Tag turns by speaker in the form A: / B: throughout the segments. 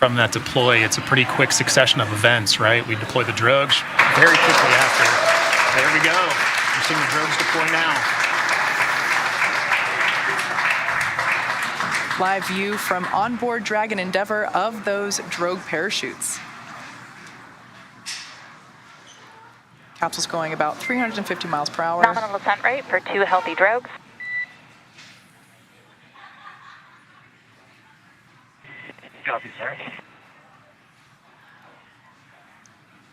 A: from that deploy, it's a pretty quick succession of events, right? We deploy the drogues very quickly after. There we go. We're seeing the drogues deploy now.
B: Live view from onboard Dragon Endeavour of those drogue parachutes. Capsule's going about 350 miles per hour.
C: Nominal ascent rate for 2 healthy drogues.
D: Copy, sir.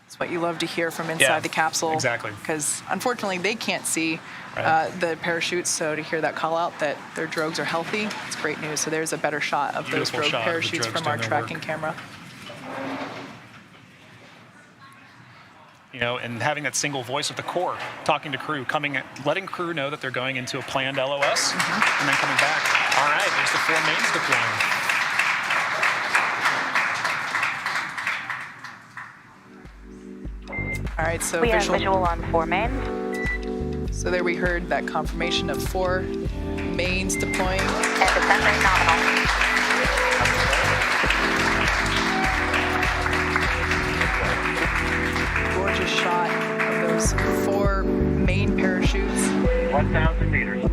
B: It's what you love to hear from inside the capsule.
A: Exactly.
B: Because unfortunately they can't see the parachutes, so to hear that call out that their drogues are healthy, it's great news. So there's a better shot of those drogue parachutes from our tracking camera.
A: You know, and having that single voice of the core, talking to crew, letting crew know that they're going into a planned LOS, and then coming back. All right, there's the 4 mains deploying.
B: All right, so
C: we have visual on 4 mains.
B: So there we heard that confirmation of 4 mains deploying.
C: And descent rate nominal.
B: Gorgeous shot of those 4 main parachutes.
D: 1,000 meters.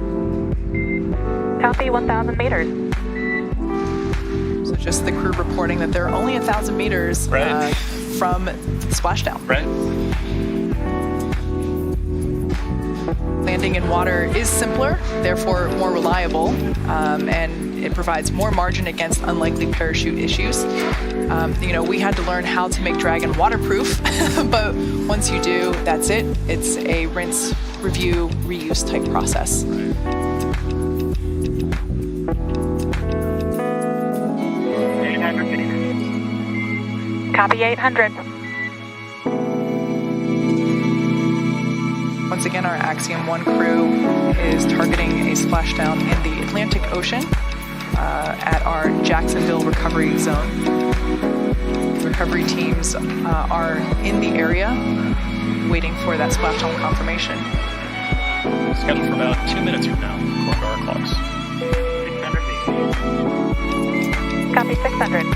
C: Copy, 1,000 meters.
B: So just the crew reporting that they're only 1,000 meters from splashdown.
A: Right.
B: Landing in water is simpler, therefore more reliable, and it provides more margin against unlikely parachute issues. You know, we had to learn how to make Dragon waterproof, but once you do, that's it. It's a rinse, review, reuse type process.
D: 800 meters.
C: Copy, 800.
B: Once again, our Axiom 1 crew is targeting a splashdown in the Atlantic Ocean at our Jacksonville recovery zone. Recovery teams are in the area waiting for that splashdown confirmation.
A: Scheduled for about 2 minutes from now, according to our clocks.
D: 600 meters.
C: Copy, 600.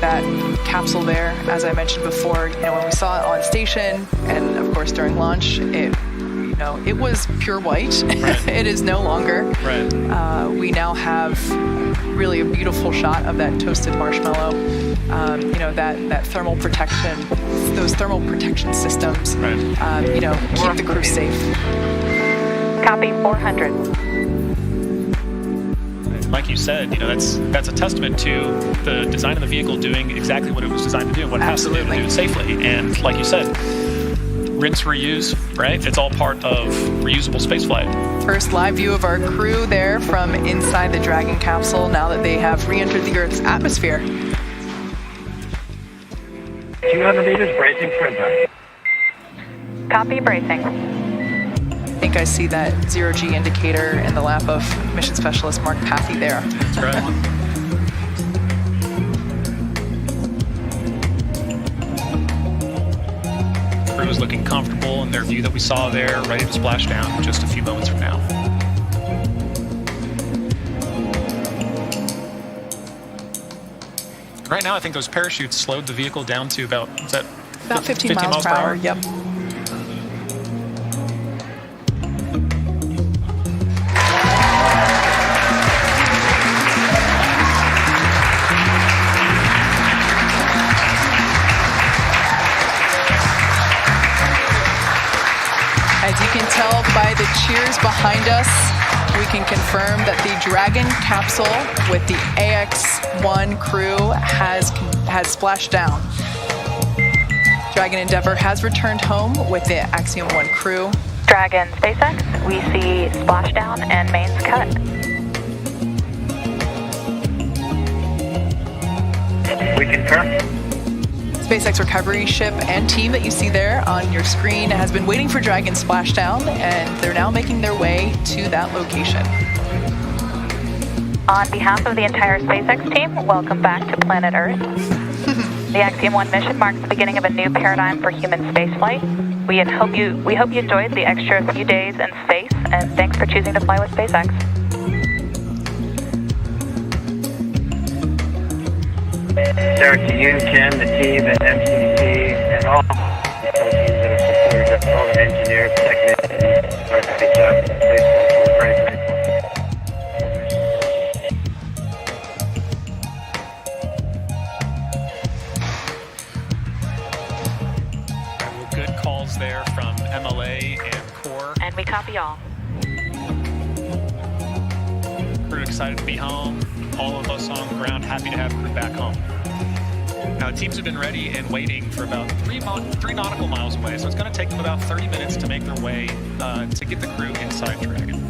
B: That capsule there, as I mentioned before, you know, when we saw it on station and of course during launch, it was pure white.
A: Right.
B: It is no longer.
A: Right.
B: We now have really a beautiful shot of that toasted marshmallow. You know, that thermal protection, those thermal protection systems.
A: Right.
B: You know, keep the crew safe.
C: Copy, 400.
A: Like you said, you know, that's a testament to the design of the vehicle doing exactly what it was designed to do, what it has to do to do it safely. And like you said, rinse, reuse, right? It's all part of reusable spaceflight.
B: First live view of our crew there from inside the Dragon capsule now that they have re-entered the Earth's atmosphere.
D: 200 meters, bracing for impact.
C: Copy, bracing.
B: I think I see that 0G indicator in the lap of Mission Specialist Mark Pathy there.
A: That's right. Crew is looking comfortable in their view that we saw there, ready to splash down just a few moments from now. Right now, I think those parachutes slowed the vehicle down to about
B: 15 miles per hour? Yep. As you can tell by the cheers behind us, we can confirm that the Dragon capsule with the AX-1 crew has splashed down. Dragon Endeavour has returned home with the Axiom 1 crew.
C: Dragon SpaceX, we see splashdown and mains cut.
D: We confirm.
B: SpaceX recovery ship and team that you see there on your screen has been waiting for Dragon splashdown, and they're now making their way to that location.
C: On behalf of the entire SpaceX team, welcome back to planet Earth. The Axiom 1 mission marks the beginning of a new paradigm for human spaceflight. We hope you enjoyed the extra few days in space, and thanks for choosing to fly with SpaceX.
D: Derek, to you, Ken, the team at MCC, and all the teams that have supported us, all the engineers, technicians, our space job, space force, we're very grateful.
A: Good calls there from MLA and Core.
C: And we copy all.
A: Crew excited to be home. All of us on the ground happy to have crew back home. Now, the teams have been ready and waiting for about 3 nautical miles away, so it's going to take them about 30 minutes to make their way to get the crew inside Dragon.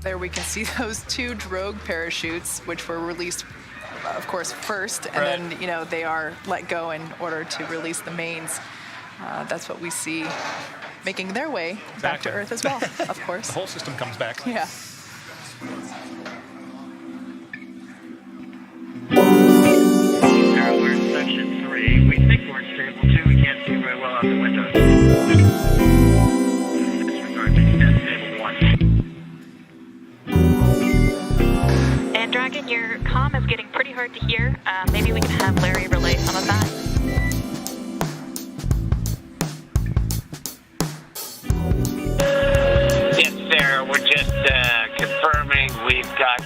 B: There we can see those 2 drogue parachutes, which were released, of course, first, and
A: Right.
B: then, they are let go in order to release the mains. That's what we see making their way back to
A: Exactly.
B: Earth as well, of course.
A: The whole system comes back.
B: Yeah.
D: Now we're in section 3. We think we're in stable 2. We can't see very well out the windows. Disregard to stable 1.
C: And Dragon, your comm is getting pretty hard to hear. Maybe we can have Larry relay some of that.
E: Yes, sir. We're just confirming we've got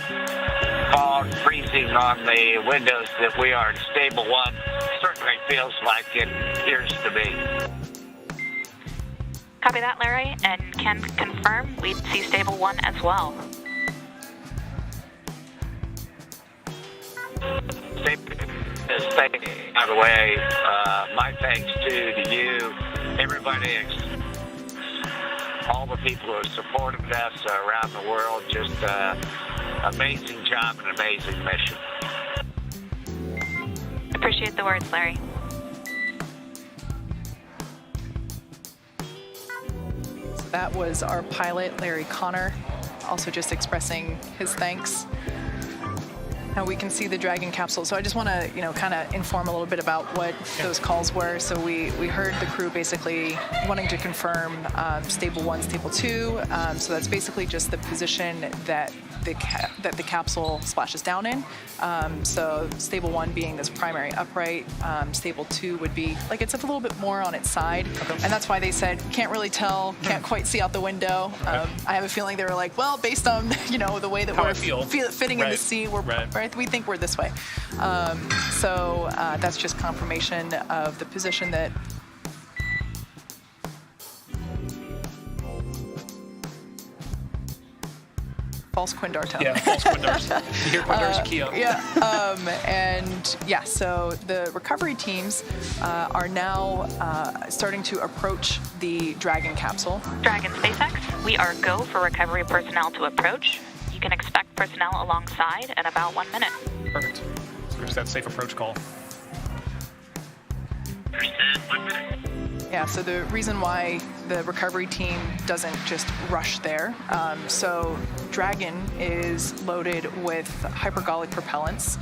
E: fog freezing on the windows that we are in stable 1. Certainly feels like it appears to be.
C: Copy that, Larry, and can confirm we see stable 1 as well.
E: Stay out of the way. My thanks to you, everybody, all the people who have supported us around the world. Just amazing job and amazing mission.
C: Appreciate the words, Larry.
B: That was our pilot, Larry Connor, also just expressing his thanks. Now we can see the Dragon capsule. So I just want to, kind of inform a little bit about what those calls were. So we heard the crew basically wanting to confirm stable 1, stable 2. So that's basically just the position that the capsule splashes down in. So stable 1 being this primary upright. Stable 2 would be like it's a little bit more on its side. Okay. And that's why they said, can't really tell, can't quite see out the window.
A: Okay.
B: I have a feeling they were like, well, based on, the way that
A: How
B: we're
A: I feel.
B: fitting in the sea, we're
A: Right.
B: we think we're this way. So that's just confirmation of the position that false Quindarto.
A: Yeah, false Quindars. You hear Quindars, Keo.
B: So the recovery teams are now starting to approach the Dragon capsule.
C: Dragon SpaceX, we are go for recovery personnel to approach. You can expect personnel alongside in about 1 minute.
A: Perfect. So there's that safe approach call.
D: Understand, 1 minute.
B: Yeah, so the reason why the recovery team doesn't just rush there, so Dragon is loaded with hypergolic propellants,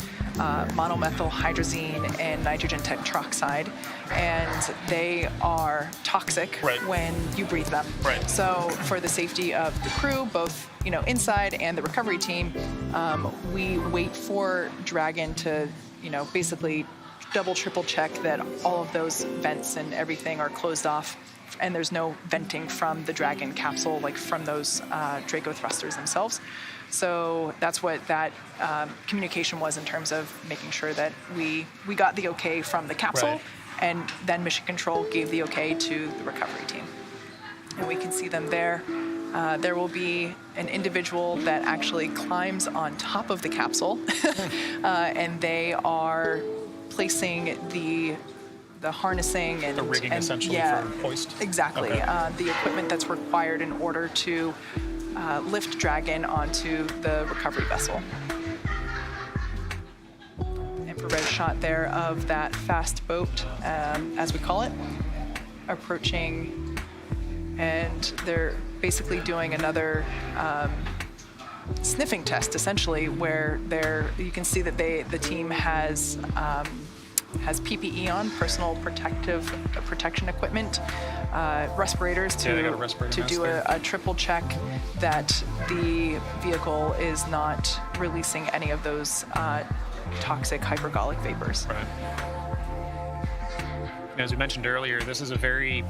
B: monomethyl hydrazine and nitrogen tetroxide, and they are toxic when you breathe them.
A: Right.
B: So for the safety of the crew, both inside and the recovery team, we wait for Dragon to basically triple check that all of those vents and everything are closed off and there's no venting from the Dragon capsule, like from those Draco thrusters themselves. So that's what that communication was in terms of making sure that we got the okay from the capsule, and then Mission Control gave the okay to the recovery team. And we can see them there. There will be an individual that actually climbs on top of the capsule, and they are placing the harnessing and
A: the rigging essentially for hoist.
B: Exactly.
A: Okay.
B: The equipment that's required in order to lift Dragon onto the recovery vessel. Infrared shot there of that fast boat, as we call it, approaching, and they're basically doing another sniffing test, essentially, where you can see that the team has has PPE on, personal protection equipment, respirators to do a triple check that the vehicle is not releasing any of those toxic hypergolic vapors.
A: Right. As we mentioned earlier, this is a very,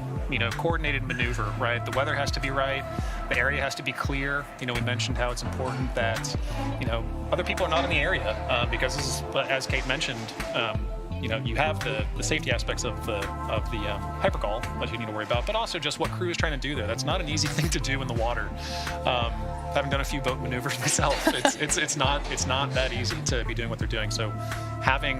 A: coordinated maneuver, right? The weather has to be right. The area has to be clear. We mentioned how it's important that, other people are not in the area because this is, as Kate mentioned, you have the safety aspects of the hypergol that you need to worry about, but also just what crew is trying to do there. That's not an easy thing to do in the water. Having done a few boat maneuvers myself, it's not that easy to be doing what they're doing. So having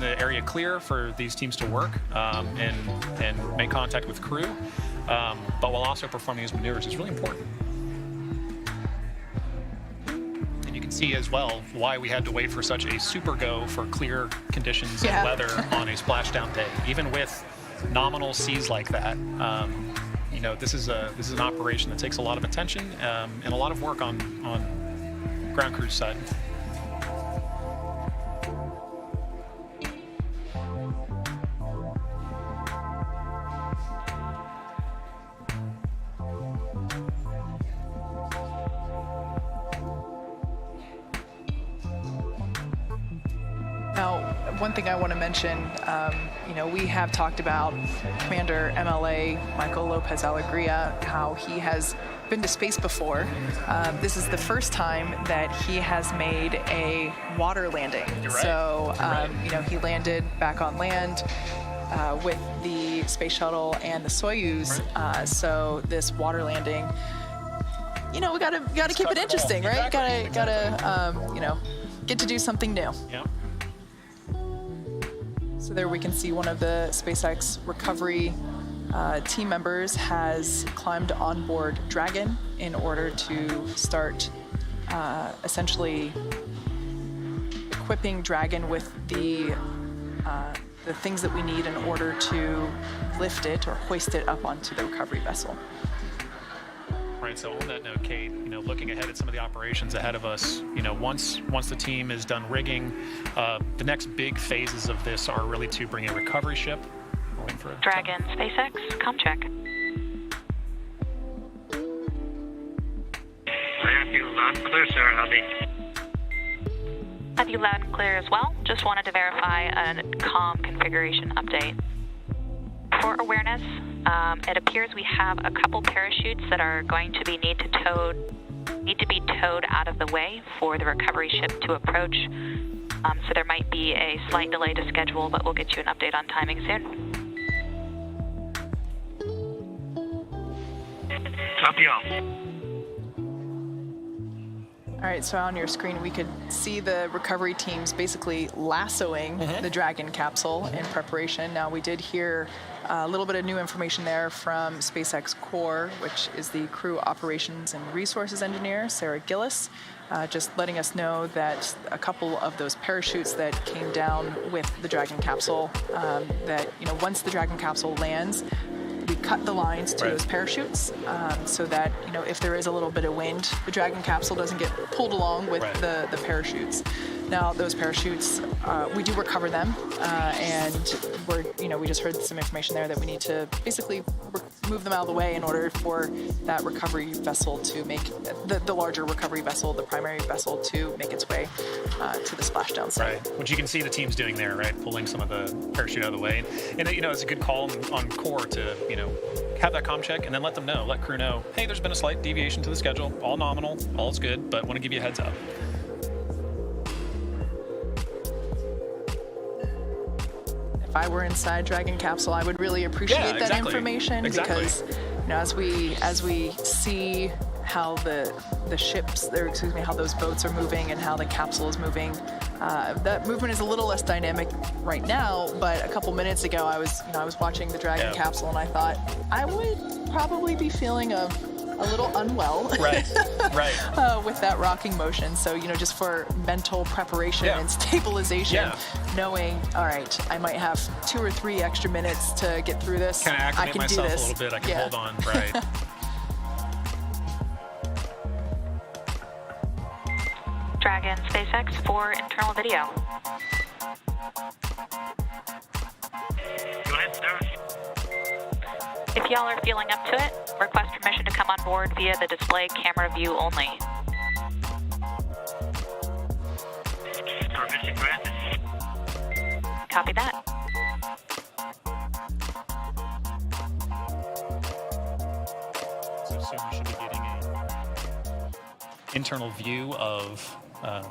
A: the area clear for these teams to work and make contact with crew, but while also performing these maneuvers is really important. And you can see as well why we had to wait for such a super go for clear conditions and weather on a splashdown day, even with nominal seas like that. This is an operation that takes a lot of attention and a lot of work on ground crew's side.
B: Now, one thing I want to mention, we have talked about Commander MLA Michael Lopez Alegria, how he has been to space before. This is the first time that he has made a water landing.
A: You're right.
B: So,
A: You're right.
B: he landed back on land with the space shuttle and the Soyuz.
A: Right.
B: So this water landing, we gotta keep it interesting, right?
A: Exactly.
B: Gotta get to do something new.
A: Yeah.
B: So there we can see one of the SpaceX recovery team members has climbed on board Dragon in order to start essentially equipping Dragon with the things that we need in order to lift it or hoist it up onto the recovery vessel.
A: Right, so on that note, Kate, looking ahead at some of the operations ahead of us, once the team is done rigging, the next big phases of this are really to bring a recovery ship. We're waiting for it.
C: Dragon, SpaceX, comm check.
D: I have you loud and clear, sir. I'll be.
C: Have you loud and clear as well? Just wanted to verify a comm configuration update. For awareness, it appears we have a couple parachutes that are going to need to be towed out of the way for the recovery ship to approach. So there might be a slight delay to schedule, but we'll get you an update on timing soon.
D: Copy all.
B: All right, so on your screen, we could see the recovery teams basically lassoing the Dragon capsule in preparation. Now, we did hear a little bit of new information there from SpaceX Core, which is the crew operations and resources engineer, Sarah Gillis, just letting us know that a couple of those parachutes that came down with the Dragon capsule, that, once the Dragon capsule lands, we cut the lines to those parachutes so that, if there is a little bit of wind, the Dragon capsule doesn't get pulled along with the parachutes. Now, those parachutes, we do recover them, and we just heard some information there that we need to basically move them out of the way in order for that recovery vessel to make, the larger recovery vessel, the primary vessel, to make its way to the splashdown site.
A: Right, which you can see the teams doing there, right? Pulling some of the parachute out of the way. And it's a good call on Core to, have that comm check and then let crew know, hey, there's been a slight deviation to the schedule, all nominal, all's good, but want to give you a heads up.
B: If I were inside Dragon capsule, I would really appreciate that information because, as we see how the ships, how those boats are moving and how the capsule is moving, that movement is a little less dynamic right now. But a couple minutes ago, I was watching the Dragon capsule, and I thought I would probably be feeling a little unwell,
A: right,
B: with that rocking motion. So, just for mental preparation and stabilization, knowing, all right, I might have 2 or 3 extra minutes to get through this.
A: Kind of acclimate
B: I can
A: myself
B: do this.
A: a little bit. I can hold on, right.
C: Dragon, SpaceX for internal video. y'all are feeling up to it, request permission to come on board via the display camera view only.
D: Permission granted.
C: Copy that.
A: So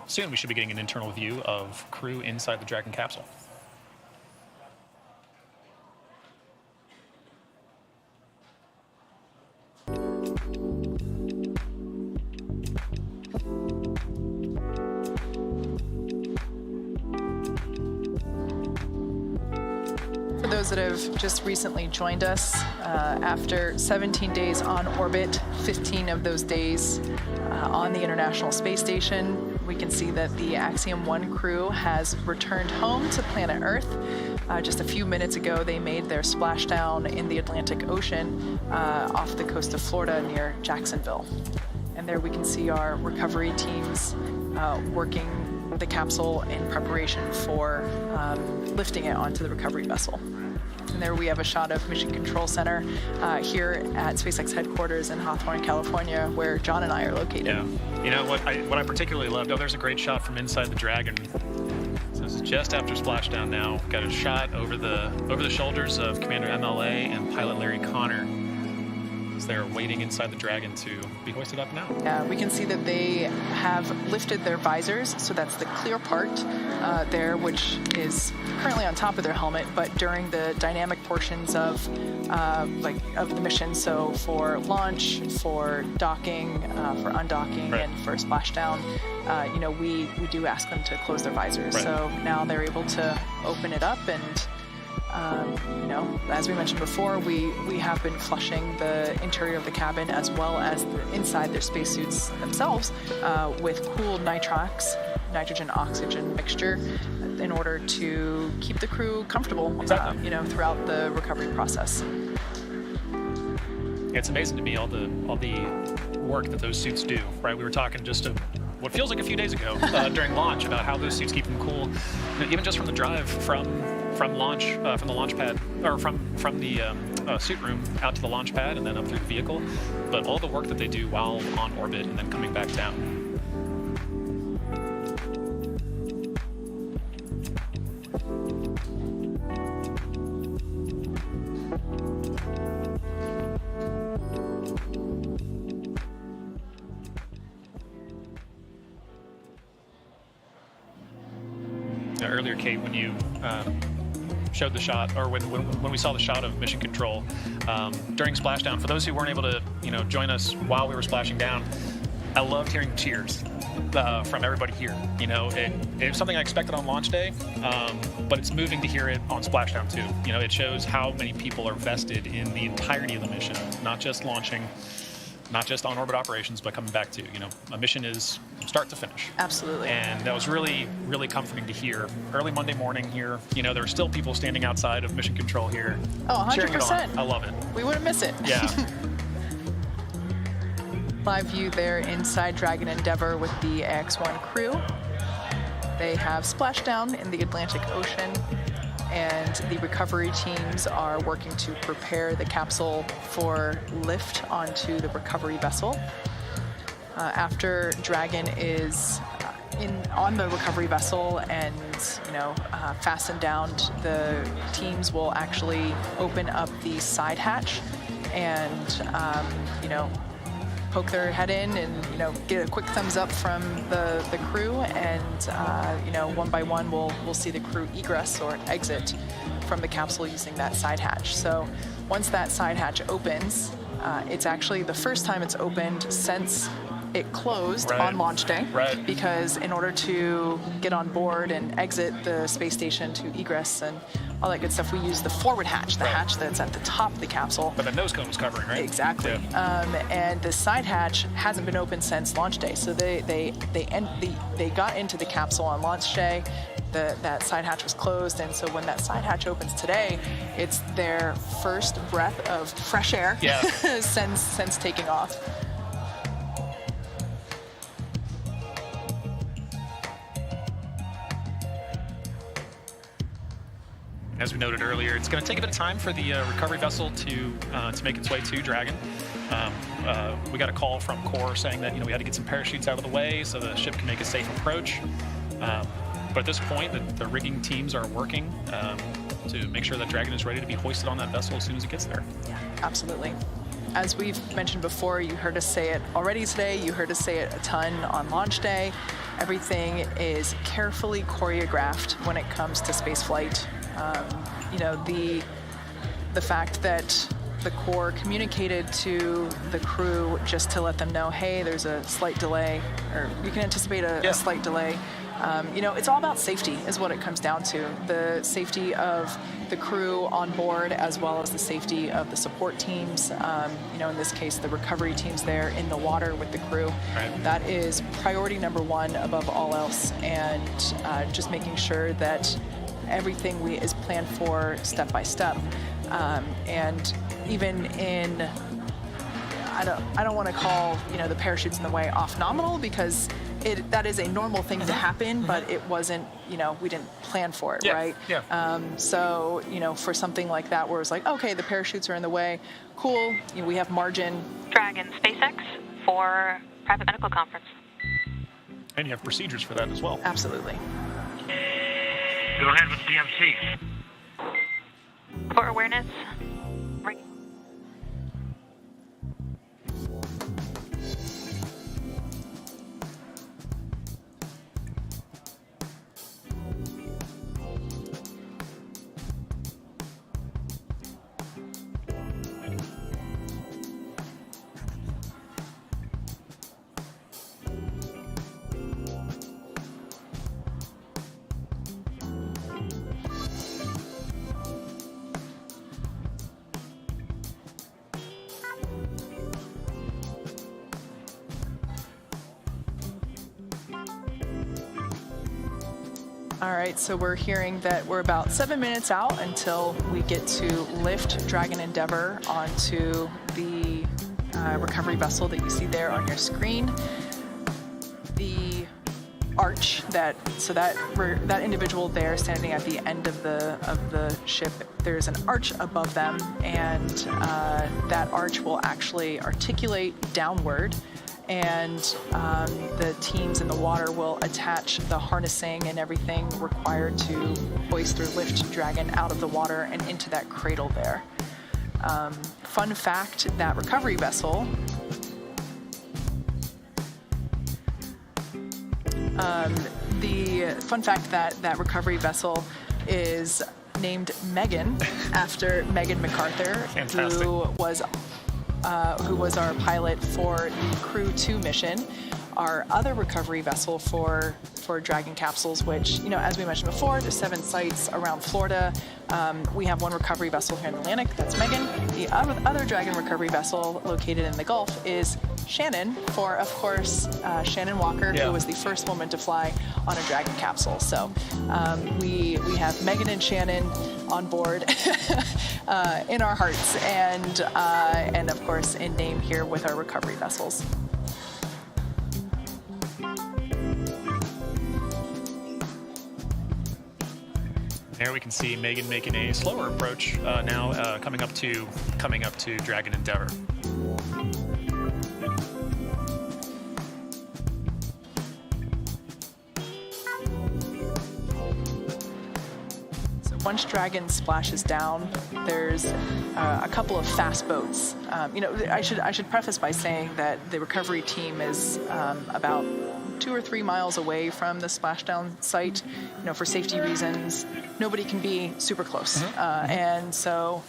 A: soon we should be getting an internal view of crew inside the Dragon capsule.
B: For those that have just recently joined us, after 17 days on orbit, 15 of those days on the International Space Station, we can see that the Axiom-1 crew has returned home to planet Earth. Just a few minutes ago, they made their splashdown in the Atlantic Ocean off the coast of Florida near Jacksonville. And there we can see our recovery teams working the capsule in preparation for lifting it onto the recovery vessel. And there we have a shot of Mission Control Center here at SpaceX headquarters in Hawthorne, California, where John and I are located.
A: Yeah. You know what I particularly loved? Oh, there's a great shot from inside the Dragon. So this is just after splashdown now. Got a shot over the shoulders of Commander MLA and Pilot Larry Connor as they're waiting inside the Dragon to be hoisted up now.
B: Yeah, we can see that they have lifted their visors, so that's the clear part there, which is currently on top of their helmet, but during the dynamic portions of the mission, so for launch, for docking, for undocking,
A: right,
B: and for splashdown, we do ask them to close their visors.
A: Right.
B: So now they're able to open it up, and as we mentioned before, we have been flushing the interior of the cabin as well as inside their spacesuits themselves with cooled nitrox, nitrogen-oxygen mixture, in order to keep the crew comfortable,
A: exactly,
B: throughout the recovery process.
A: It's amazing to me all the work that those suits do. Right, we were talking just what feels like a few days ago during launch about how those suits keep them cool, even just from the drive from launch, from the launch pad, or from the suit room out to the launch pad and then up through the vehicle. But all the work that they do while on orbit and then coming back down. Earlier, Kate, when you showed the shot, or when we saw the shot of Mission Control during splashdown, for those who weren't able to join us while we were splashing down, I loved hearing cheers from everybody here. It was something I expected on launch day, but it's moving to hear it on splashdown too. It shows how many people are vested in the entirety of the mission, not just launching, not just on-orbit operations, but coming back to, a mission is start to finish.
B: Absolutely.
A: And that was really, really comforting to hear. Early Monday morning here, there were still people standing outside of Mission Control here.
B: Oh, 100%.
A: Cheering it on. I love it.
B: We wouldn't miss it.
A: Yeah.
B: Live view there inside Dragon Endeavour with the AX-1 crew. They have splashed down in the Atlantic Ocean, and the recovery teams are working to prepare the capsule for lift onto the recovery vessel. After Dragon is on the recovery vessel and fastened down, the teams will actually open up the side hatch and poke their head in and get a quick thumbs up from the crew, and one by one we'll see the crew egress or exit from the capsule using that side hatch. So once that side hatch opens, it's actually the first time it's opened since it closed on launch day, because in order to get on board and exit the space station to egress and all that good stuff, we use the forward hatch, the hatch that's at the top of the capsule.
A: But the nose cone was covering, right?
B: Exactly. Yeah. And the side hatch hasn't been open since launch day. So they got into the capsule on launch day. That side hatch was closed, and so when that side hatch opens today, it's their first breath of fresh air since taking off.
A: as we noted earlier, it's going to take a bit of time for the recovery vessel to make its way to Dragon. We got a call from Core saying that we had to get some parachutes out of the way so the ship can make a safe approach. But at this point, the rigging teams are working to make sure that Dragon is ready to be hoisted on that vessel as soon as it gets there.
B: Yeah, absolutely. As we've mentioned before, you heard us say it already today, you heard us say it a ton on launch day. Everything is carefully choreographed when it comes to space flight. The fact that the Core communicated to the crew just to let them know, hey, there's a slight delay, or you can anticipate a slight delay. It's all about safety is what it comes down to. The safety of the crew on board, as well as the safety of the support teams. In this case, the recovery teams there in the water with the crew.
A: Right.
B: That is priority number one above all else, and just making sure that everything is planned for step by step. And even in, I don't want to call the parachutes in the way off nominal, because that is a normal thing to happen, but it wasn't, we didn't plan for it, right?
A: Yeah.
B: So, for something like that where it's like, okay, the parachutes are in the way, cool, we have margin.
C: Dragon SpaceX for private medical conference.
A: And you have procedures for that as well.
B: Absolutely.
D: Go ahead with DMC.
C: For awareness, ring.
B: All right, so we're hearing that we're about 7 minutes out until we get to lift Dragon Endeavour onto the recovery vessel that you see there on your screen. The arch that individual there standing at the end of the ship, there's an arch above them, and that arch will actually articulate downward. And the teams in the water will attach the harnessing and everything required to hoist or lift Dragon out of the water and into that cradle there. Fun fact, that recovery vessel, that recovery vessel is named Megan after Megan MacArthur,
A: Fantastic.
B: who was our pilot for the Crew 2 mission. Our other recovery vessel for Dragon capsules, which, as we mentioned before, there's 7 sites around Florida. We have one recovery vessel here in the Atlantic, that's Megan. The other Dragon recovery vessell located in the Gulf is Shannon, for, of course, Shannon Walker, who was the first woman to fly on a Dragon capsule. So we have Megan and Shannon on board in our hearts, and of course in name here with our recovery vessels.
A: There we can see Megan making a slower approach now, coming up to Dragon Endeavour.
B: Once Dragon splashes down, there's a couple of fast boats. I should preface by saying that the recovery team is about 2 or 3 miles away from the splashdown site. For safety reasons, nobody can be super close, and so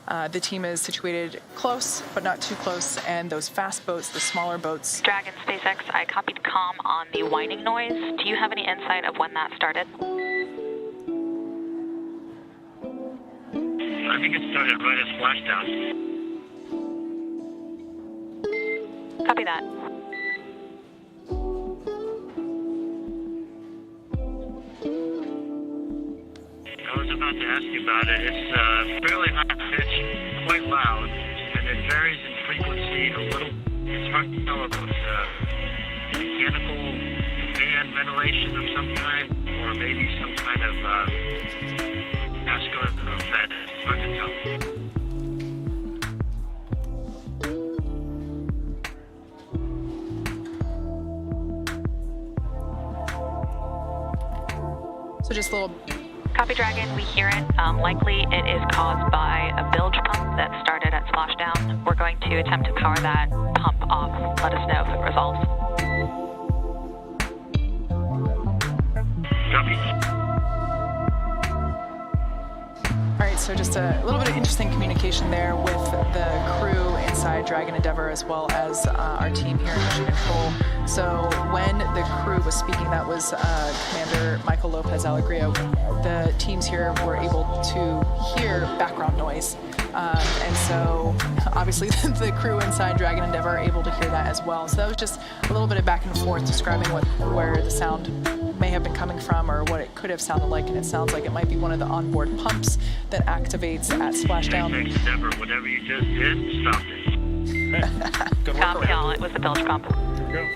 B: the team is situated close, but not too close. And those fast boats, the smaller boats.
C: Dragon SpaceX, I copied comm on the whining noise. Do you have any insight of when that started?
D: I think it started right at splashdown.
C: Copy that.
D: I was about to ask you about it. It's fairly high pitch, quite loud, and it varies in frequency a little. It's hard to tell if it's mechanical fan ventilation of some kind, or maybe some kind of That's good. That's hard to tell.
B: So just a little.
C: Copy, Dragon. We hear it. Likely it is caused by a bilge pump that started at splashdown. We're going to attempt to power that pump off. Let us know if it resolves.
D: Copy.
B: All right, so just a little bit of interesting communication there with the crew inside Dragon Endeavour as well as our team here in Mission Control. So when the crew was speaking, that was Commander Michael Lopez Alegria, the teams here were able to hear background noise. And so obviously the crew inside Dragon Endeavour are able to hear that as well. So that was just a little bit of back and forth describing where the sound may have been coming from or what it could have sounded like, and it sounds like it might be one of the onboard pumps that activates at splashdown.
D: Endeavour, whatever you just did, stop it.
A: Good work.
C: Copy all. It was the bilge pump.
A: Go.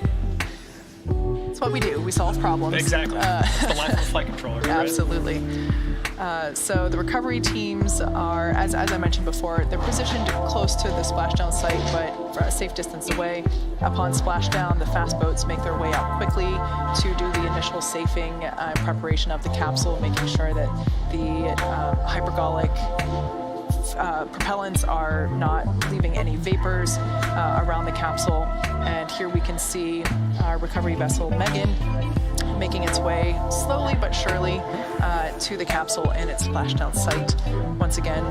B: It's what we do. We solve problems.
A: Exactly. It's the life of a flight controller. Right?
B: Absolutely. So the recovery teams are, as I mentioned before, they're positioned close to the splashdown site, but for a safe distance away. Upon splashdown, the fast boats make their way out quickly to do the initial safing and preparation of the capsule, making sure that the hypergolic propellants are not leaving any vapors around the capsule. And here we can see our recovery vessel, Megan, making its way slowly but surely to the capsule and its splashdown site. Once again,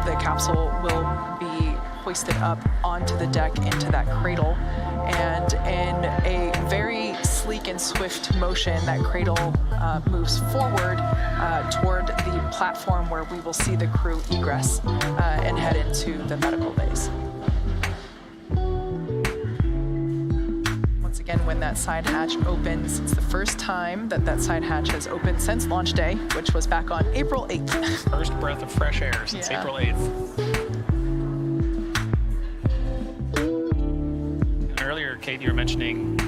B: the capsule will be hoisted up onto the deck into that cradle, and in a very sleek and swift motion, that cradle moves forward toward the platform where we will see the crew egress and head into the medical bays. Again, when that side hatch opens, it's the first time that side hatch has opened since launch day, which was back on April 8th.
A: First breath of fresh air since April 8th. And earlier, Kate, you were mentioning,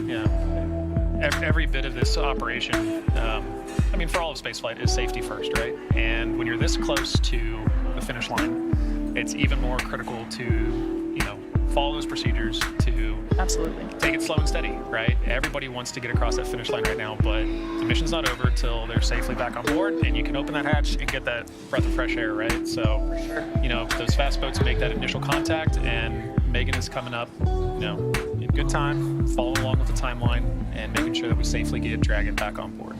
A: every bit of this operation, for all of spaceflight is safety first, right? And when you're this close to the finish line, it's even more critical to, follow those procedures, to
B: absolutely
A: take it slow and steady, right? Everybody wants to get across that finish line right now, but the mission's not over till they're safely back on board and you can open that hatch and get that breath of fresh air, right? So, those fast boats make that initial contact, and Megan is coming up, in good time, following along with the timeline and making sure that we safely get Dragon back on board.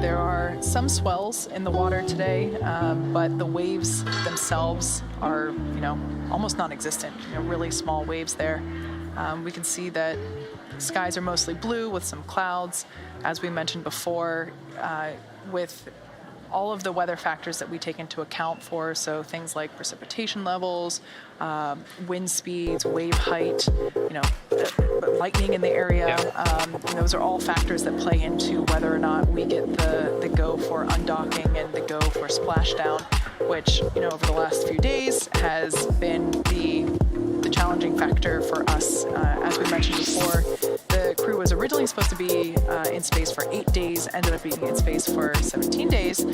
B: There are some swells in the water today, but the waves themselves are, almost non-existent. Really small waves there. We can see that skies are mostly blue with some clouds, as we mentioned before, with all of the weather factors that we take into account for, so things like precipitation levels, wind speeds, wave height, lightning in the area. Those are all factors that play into whether or not we get the go for undocking and the go for splashdown, which, over the last few days has been the challenging factor for us. As we mentioned before, the crew was originally supposed to be in space for 8 days, ended up being in space for 17 days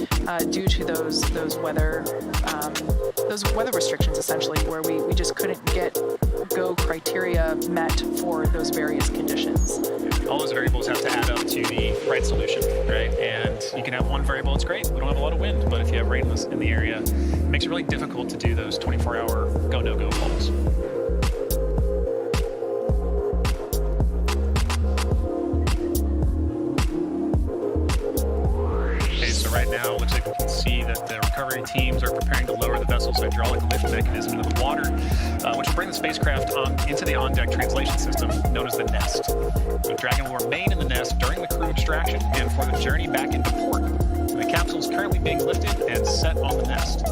B: due to those weather restrictions, essentially, where we just couldn't get go criteria met for those various conditions.
A: All those variables have to add up to the right solution, right? And you can have one variable, it's great, we don't have a lot of wind, but if you have rain in the area, it makes it really difficult to do those 24-hour go, no-go calls. Right now, it looks like we can see that the recovery teams are preparing to lower the vessel's hydraulic lift mechanism into the water, which will bring the spacecraft into the on-deck translation system known as the nest. So Dragon will remain in the nest during the crew extraction and for the journey back into port. The capsule is currently being lifted and set on the nest.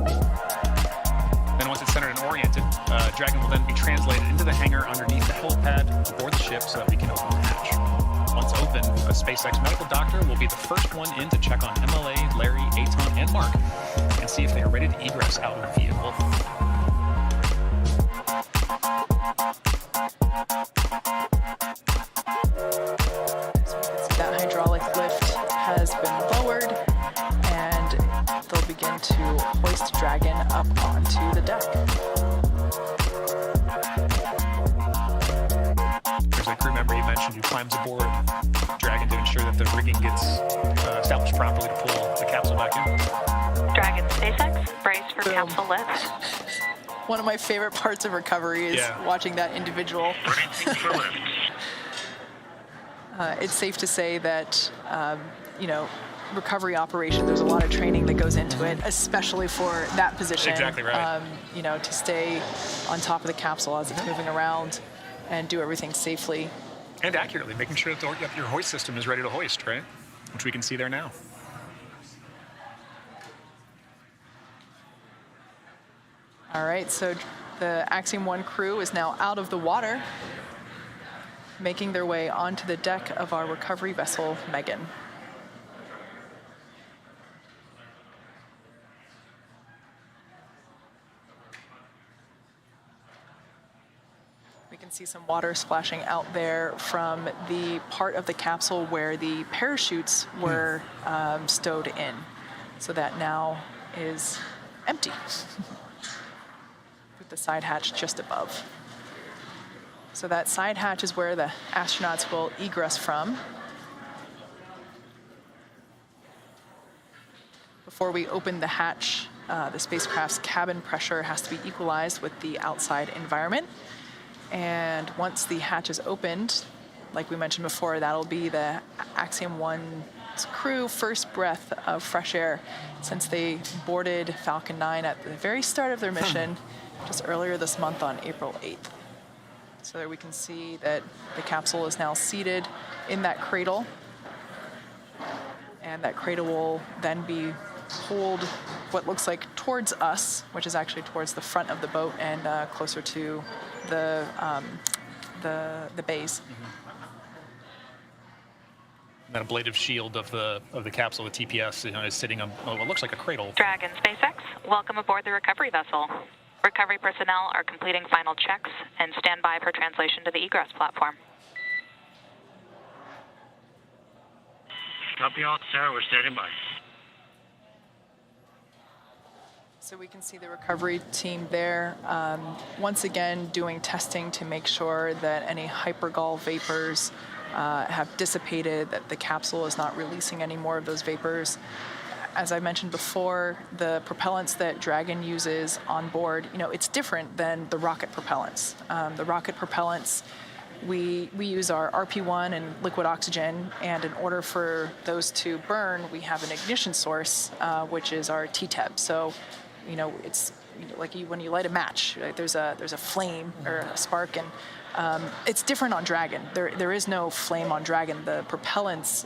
A: Then once it's centered and oriented, Dragon will then be translated into the hangar underneath the helipad aboard the ship so that we can open the hatch. Once open, a SpaceX medical doctor will be the first one in to check on MLA, Larry, Aton, and Mark and see if they are ready to egress out of the vehicle.
B: That hydraulic lift has been lowered, and they'll begin to hoist Dragon up onto the deck.
A: There's a crew member you mentioned who climbs aboard Dragon to ensure that the rigging gets established properly to pull the capsule back in.
C: Dragon SpaceX, brace for
B: Boom.
C: capsule lift.
B: One of my favorite parts of recovery is watching that individual.
D: Bracing for lift.
B: It's safe to say that, recovery operation, there's a lot of training that goes into it, especially for that position.
A: Exactly right.
B: To stay on top of the capsule as it's moving around and do everything safely.
A: And accurately, making sure that your hoist system is ready to hoist, right? Which we can see there now.
B: All right, so the Axiom 1 crew is now out of the water, making their way onto the deck of our recovery vessel, Megan. We can see some water splashing out there from the part of the capsule where the parachutes were stowed in. So that now is empty, with the side hatch just above. So that side hatch is where the astronauts will egress from. Before we open the hatch, the spacecraft's cabin pressure has to be equalized with the outside environment. And once the hatch is opened, like we mentioned before, that'll be the Axiom 1's crew first breath of fresh air since they boarded Falcon 9 at the very start of their mission just earlier this month on April 8th. So there we can see that the capsule is now seated in that cradle, and that cradle will then be pulled what looks like towards us, which is actually towards the front of the boat and closer to the base.
A: That ablative shield of the capsule, the TPS, is sitting on what looks like a cradle.
C: Dragon SpaceX, welcome aboard the recovery vessel. Recovery personnel are completing final checks and stand by for translation to the egress platform.
D: Copy all, sir. We're standing by.
B: So we can see the recovery team there, once again doing testing to make sure that any hypergol vapors have dissipated, that the capsule is not releasing any more of those vapors. As I mentioned before, the propellants that Dragon uses on board, it's different than the rocket propellants. The rocket propellants, we use our RP1 and liquid oxygen, and in order for those to burn, we have an ignition source, which is our TTEB. So, it's like when you light a match, right? There's a flame or a spark, and it's different on Dragon. There is no flame on Dragon. The propellants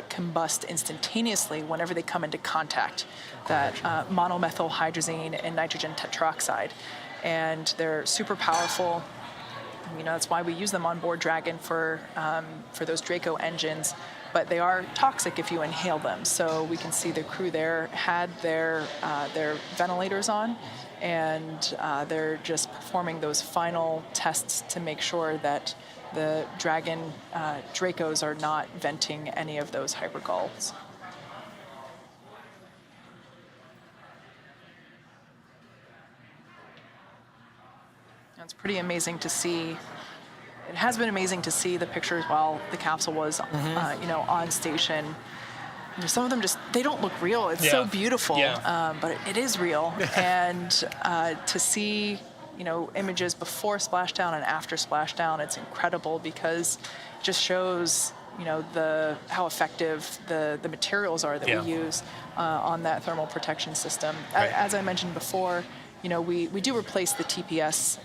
B: combust instantaneously whenever they come into contact, that monomethyl hydrazine and nitrogen tetroxide. And they're super powerful. That's why we use them on board Dragon for those Draco engines. But they are toxic if you inhale them. So we can see the crew there had their ventilators on, and they're just performing those final tests to make sure that the Dragon Dracos are not venting any of those hypergols. It's pretty amazing to see. It has been amazing to see the pictures while the capsule was, on station. Some of them they don't look real. It's so beautiful, but it is real. And to see, images before splashdown and after splashdown, it's incredible because it just shows, how effective the materials are that we use on that thermal protection system. Right. As I mentioned before, we do replace the TPS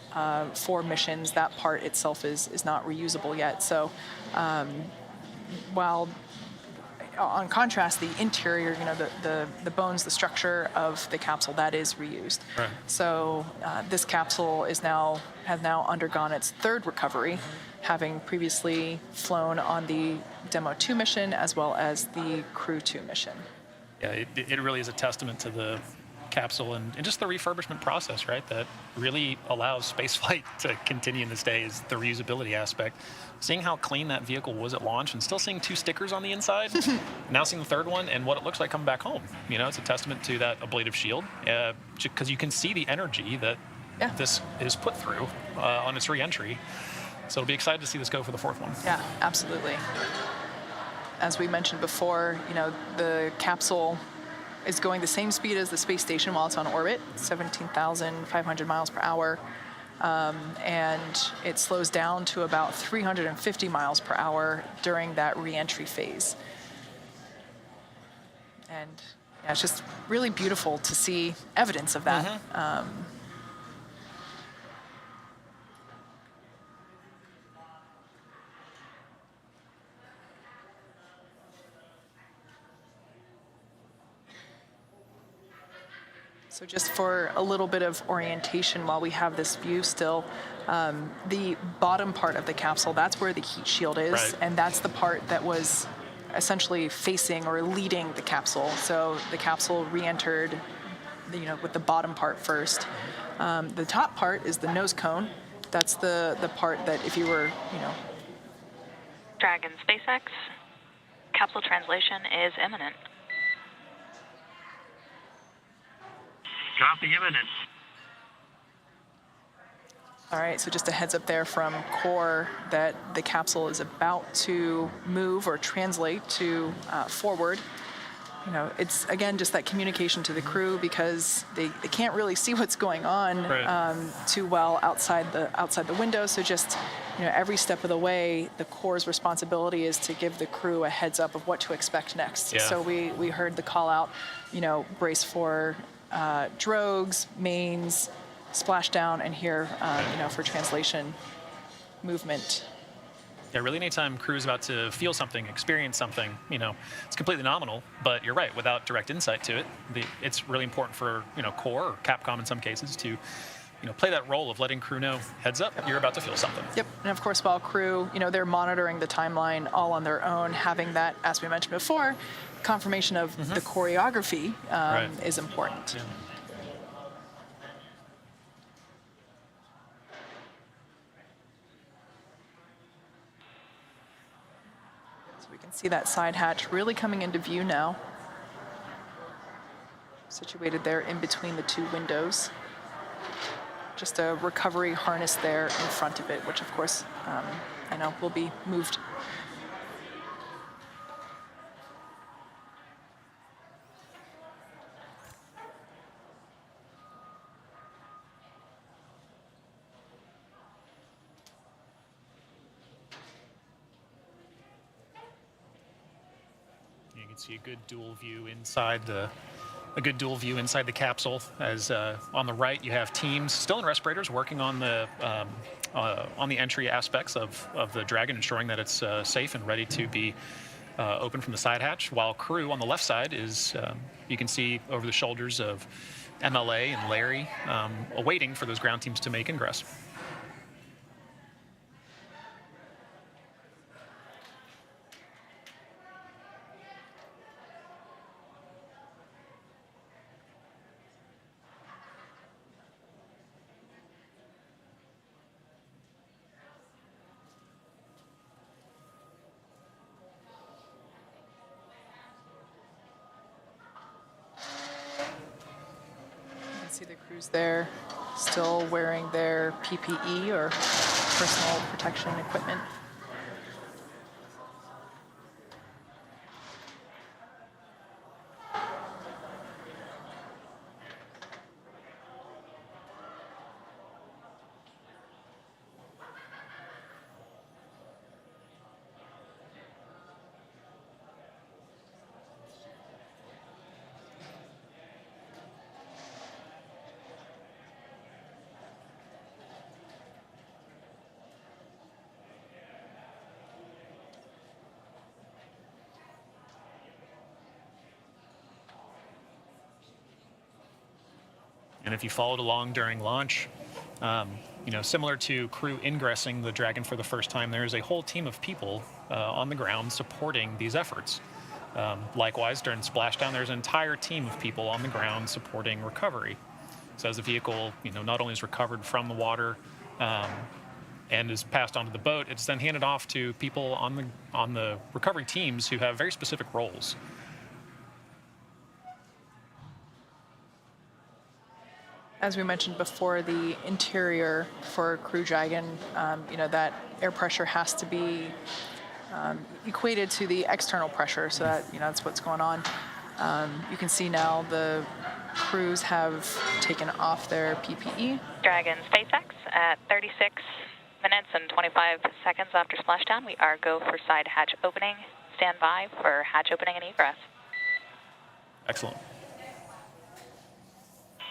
B: for missions. That part itself is not reusable yet. So while on contrast, the interior, the bones, the structure of the capsule, that is reused.
A: Right.
B: So this capsule has now undergone its third recovery, having previously flown on the Demo 2 mission as well as the Crew 2 mission.
A: Yeah, it really is a testament to the capsule and just the refurbishment process, right? That really allows spaceflight to continue in this day is the reusability aspect. Seeing how clean that vehicle was at launch and still seeing 2 stickers on the inside, now seeing the third one and what it looks like coming back home. It's a testament to that ablative shield because you can see the energy that this is put through on its re-entry. So it'll be excited to see this go for the 4th one.
B: Yeah, absolutely. As we mentioned before, the capsule is going the same speed as the space station while it's on orbit, 17,500 miles per hour. And it slows down to about 350 miles per hour during that re-entry phase. And it's just really beautiful to see evidence of that. So just for a little bit of orientation while we have this view still, the bottom part of the capsule, that's where the heat shield is,
A: right.
B: And that's the part that was essentially facing or leading the capsule. So the capsule re-entered, with the bottom part first. The top part is the nose cone. That's the part that if you were,
C: Dragon SpaceX, capsule translation is imminent.
D: Copy imminent.
B: All right, so just a heads up there from core that the capsule is about to move or translate to forward. It's, again, just that communication to the crew because they can't really see what's going on too well outside the window. So just, every step of the way, the core's responsibility is to give the crew a heads up of what to expect next.
A: Yeah.
B: So we heard the call out, brace for drogues, mains, splashdown, and here, for translation movement.
A: Yeah, really anytime crew is about to feel something, experience something, it's completely nominal, but you're right, without direct insight to it, it's really important for, core or Capcom in some cases to, play that role of letting crew know, heads up, you're about to feel something.
B: Yep, and of course, while crew, they're monitoring the timeline all on their own, having that, as we mentioned before, confirmation of the choreography is important.
A: Yeah.
B: So we can see that side hatch really coming into view now, situated there in between the 2 windows. Just a recovery harness there in front of it, which of course, will be moved.
A: You can see a good dual view inside the capsule. As on the right, you have teams still in respirators working on the entry aspects of the Dragon, ensuring that it's safe and ready to be open from the side hatch. While crew on the left side is, you can see over the shoulders of MLA and Larry, awaiting for those ground teams to make ingress.
B: See the crews there still wearing their PPE or personal protection equipment.
A: And if you followed along during launch, similar to crew ingressing the Dragon for the first time, there is a whole team of people on the ground supporting these efforts. Likewise, during splashdown, there's an entire team of people on the ground supporting recovery. So as the vehicle, not only is recovered from the water and is passed onto the boat, it's then handed off to people on the recovery teams who have very specific roles.
B: As we mentioned before, the interior for Crew Dragon, that air pressure has to be equated to the external pressure, so that that's what's going on. You can see now the crews have taken off their PPE.
C: Dragon SpaceX at 36 minutes and 25 seconds after splashdown. We are go for side hatch opening. Stand by for hatch opening and egress.
A: Excellent.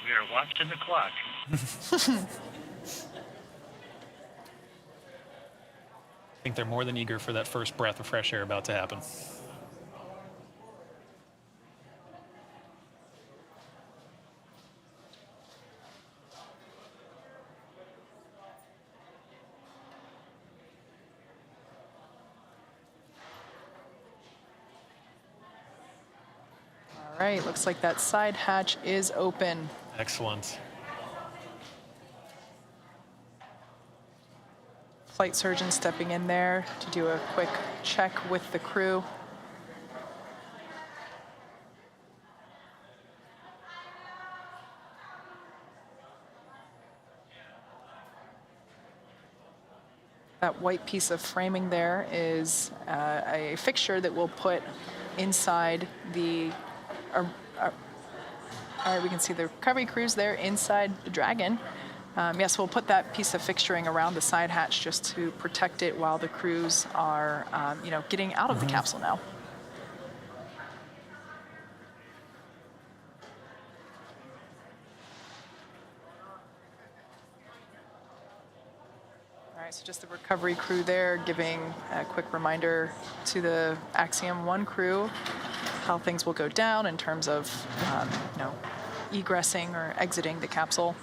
D: We are watching the clock.
A: I think they're more than eager for that first breath of fresh air about to happen.
B: All right, looks like that side hatch is open.
A: Excellent.
B: Flight surgeon stepping in there to do a quick check with the crew. That white piece of framing there is a fixture that we'll put inside the all right, we can see the recovery crews there inside the Dragon. Yes, we'll put that piece of fixturing around the side hatch just to protect it while the crews are, getting out of the capsule now. All right, so just the recovery crew there giving a quick reminder to the Axiom 1 crew how things will go down in terms of, egressing or exiting the capsule.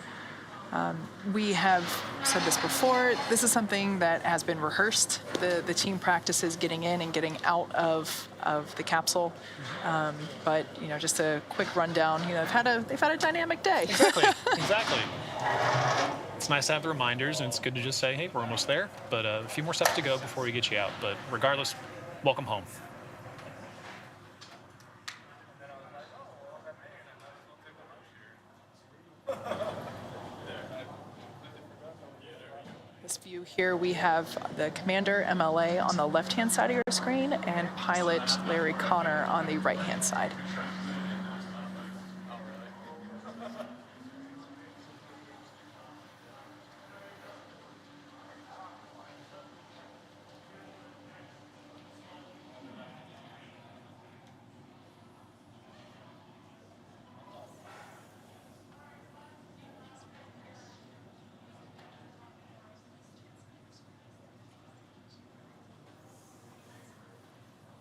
B: We have said this before, this is something that has been rehearsed. The team practices getting in and getting out of the capsule. But, just a quick rundown, they've had a dynamic day.
A: Exactly. It's nice to have the reminders, and it's good to just say, hey, we're almost there, but a few more steps to go before we get you out. But regardless, welcome home.
B: This view here, we have the commander, MLA, on the left-hand side of your screen, and pilot Larry Connor on the right-hand side.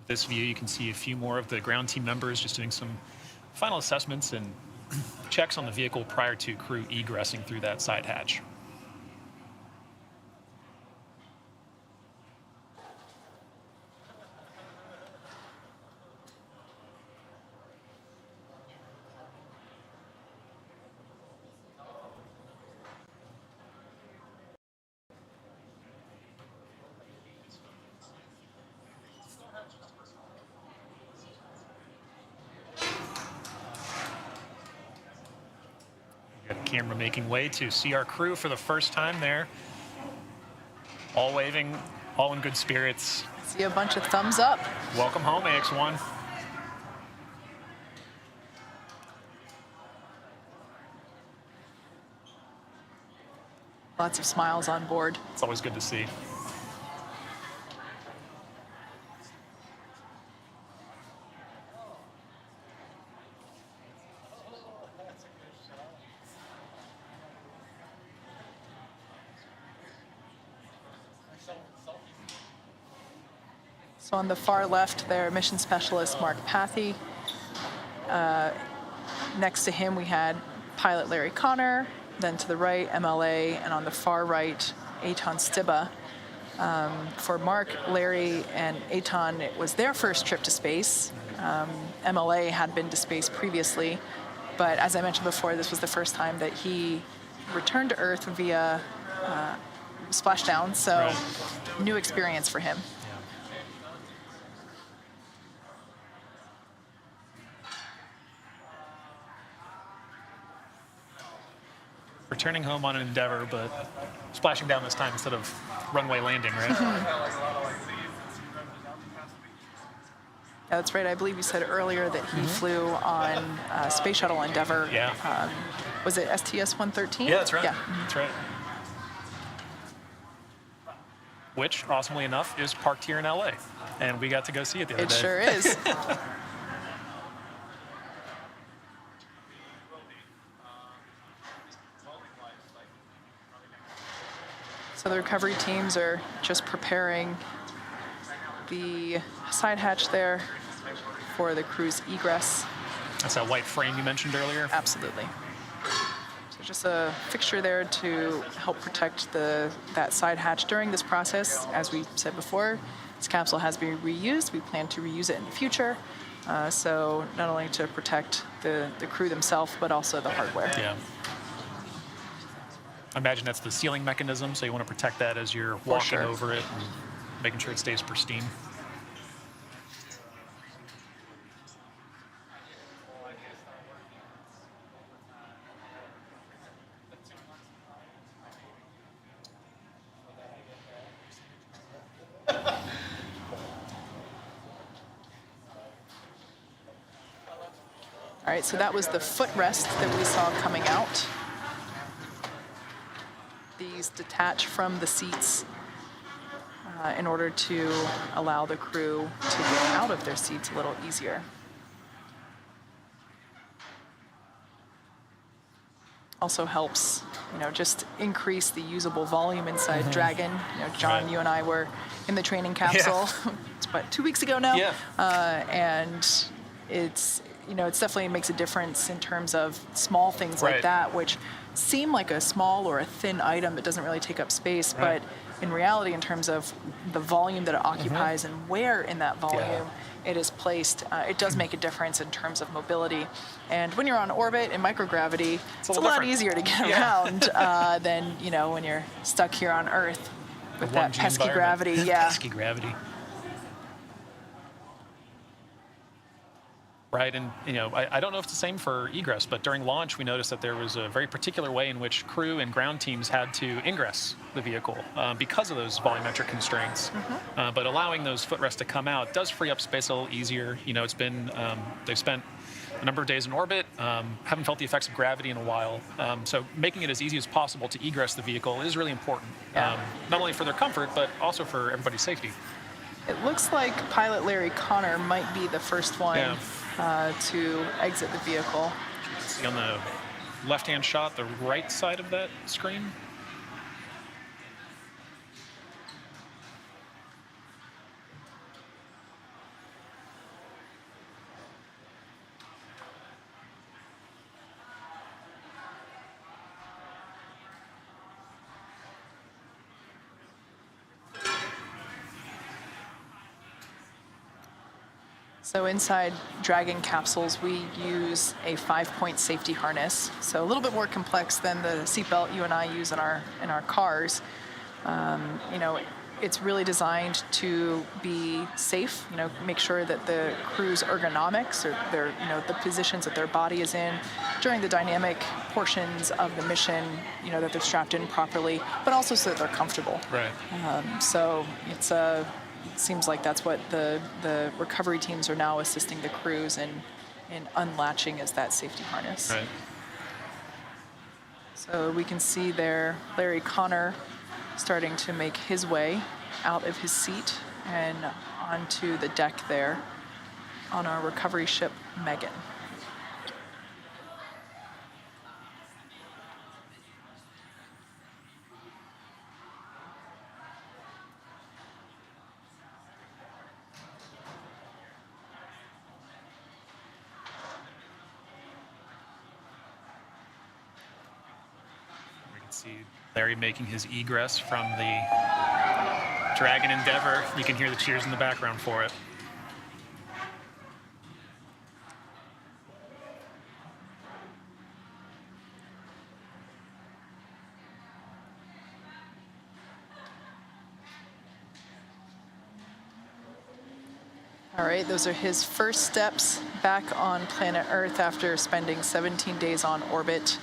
A: This view, you can see a few more of the ground team members just doing some final assessments and checks on the vehicle prior to crew egressing through that side hatch. Camera making way to see our crew for the first time there. All waving, all in good spirits.
B: See a bunch of thumbs up.
A: Welcome home, AX-1.
B: Lots of smiles on board.
A: It's always good to see.
B: So on the far left there, mission specialist Mark Pathy. Next to him we had pilot Larry Connor, then to the right, MLA, and on the far right, Eitan Stibbe. For Mark, Larry, and Eitan, it was their first trip to space. MLA had been to space previously, but as I mentioned before, this was the first time that he returned to Earth via splashdown, so new experience for him.
A: Returning home on an Endeavour, but splashing down this time instead of runway landing, right?
B: Yeah, that's right. I believe you said earlier that he flew on Space Shuttle Endeavour.
A: Yeah.
B: Was it STS-113?
A: Yeah, that's right.
B: Yeah.
A: That's right. Which, awesomely enough, is parked here in LA. And we got to go see it the other day.
B: It sure is. So the recovery teams are just preparing the side hatch there for the crew's egress.
A: That's that white frame you mentioned earlier?
B: Absolutely. So just a fixture there to help protect that side hatch during this process. As we said before, this capsule has been reused. We plan to reuse it in the future. So not only to protect the crew themselves, but also the hardware.
A: Yeah. I imagine that's the sealing mechanism, so you want to protect that as you're walking over it and making sure it stays pristine.
B: All right, so that was the footrest that we saw coming out. These detach from the seats in order to allow the crew to get out of their seats a little easier. Also helps, just increase the usable volume inside Dragon. John, you and I were in the training capsule. It's about 2 weeks ago now.
A: Yeah.
B: And it's definitely makes a difference in terms of small things like that, which seem like a small or a thin item that doesn't really take up space, but in reality, in terms of the volume that it occupies and where in that volume it is placed, it does make a difference in terms of mobility. And when you're on orbit in microgravity, it's a lot easier to get around than when you're stuck here on Earth with that pesky gravity.
A: Pesky gravity. Right, and I don't know if it's the same for egress, but during launch we noticed that there was a very particular way in which crew and ground teams had to ingress the vehicle because of those volumetric constraints. But allowing those footrests to come out does free up space a little easier. It's been they've spent a number of days in orbit, haven't felt the effects of gravity in a while. So making it as easy as possible to egress the vehicle is really important, not only for their comfort but also for everybody's safety.
B: It looks like pilot Larry Connor might be the first one to exit the vehicle.
A: See on the left-hand shot, the right side of that screen.
B: So inside Dragon capsules, we use a 5-point safety harness. So a little bit more complex than the seatbelt you and I use in our cars. It's really designed to be safe. Make sure that the crew's ergonomics, or the positions that their body is in during the dynamic portions of the mission, that they're strapped in properly, but also so that they're comfortable.
A: Right.
B: So it seems like that's what the recovery teams are now assisting the crews in unlatching, is that safety harness.
A: Right.
B: So we can see there Larry Connor starting to make his way out of his seat and onto the deck there on our recovery ship, Megan.
A: See Larry making his egress from the Dragon Endeavour. You can hear the cheers in the background for it.
B: All right, those are his first steps back on planet Earth after spending 17 days on orbit.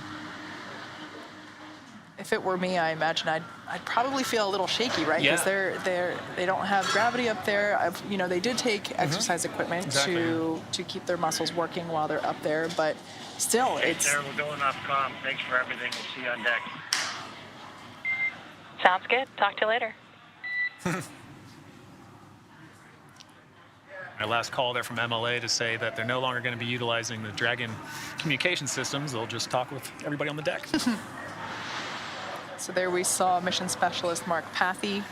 B: If it were me, I imagine I'd probably feel a little shaky, right? Because they don't have gravity up there. You know, they did take exercise equipment to keep their muscles working while they're up there, but still, it's.
D: Hey, we're going off comm. Thanks for everything. We'll see you on deck.
C: Sounds good. Talk to you later.
A: My last call there from MLA to say that they're no longer going to be utilizing the Dragon communication systems. They'll just talk with everybody on the deck.
B: So there we saw mission specialist Mark Pathy.